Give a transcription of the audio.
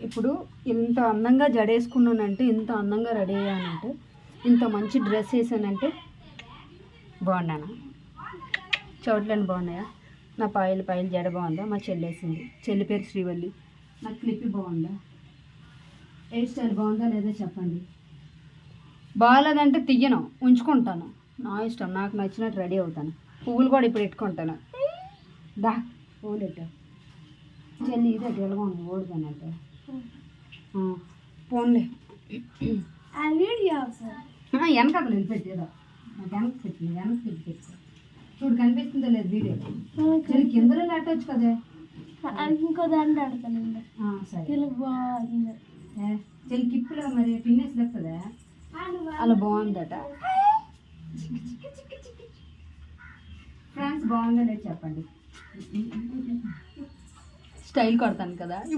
ఇప్పుడు ఇంత అందంగా జడేసుకున్నానంటే, ఇంత అందంగా రెడీ అయ్యానంటే, ఇంత మంచి డ్రెస్ వేసానంటే బాగున్నానా? చోట్లని బాగున్నాయా? నా పాయలు జడ బాగుందా? మా చెల్లేసింది, చెల్లి పేరు శ్రీవల్లి. నా క్లిప్ బాగుందా? హెయిర్ స్టైల్ బాగుందా లేదా చెప్పండి. బాగాలేదంటే తీయను, ఉంచుకుంటాను. నా ఇష్టం, నాకు నచ్చినట్టు రెడీ అవుతాను. పువ్వులు కూడా ఇప్పుడు పెట్టుకుంటాను. దా పువ్వులు పెట్టా చెల్లి, ఇదే గెలగొంది ఓడిపోయినట్టు. ఫోన్లే వెనకాల వెళ్ళిపెట్టేదా, నాకు వెనక్కి పెట్టింది, వెనక్కి వెళ్ళిపెట్టా. చూడు కనిపిస్తుందో లేదు వీడియో. చెల్లి కిందలో నెట్టవచ్చు కదా. ఇంకో దాంట్లో ఆడతానండి. సరే బాగుంది చెల్లి కిప్పులో మరి పిన్నేసి లేస్తుందా? అలా బాగుందట. ఫ్రెండ్స్ బాగుందా లేదు చెప్పండి. స్టైల్ కొడతాను కదా ఇప్పుడు.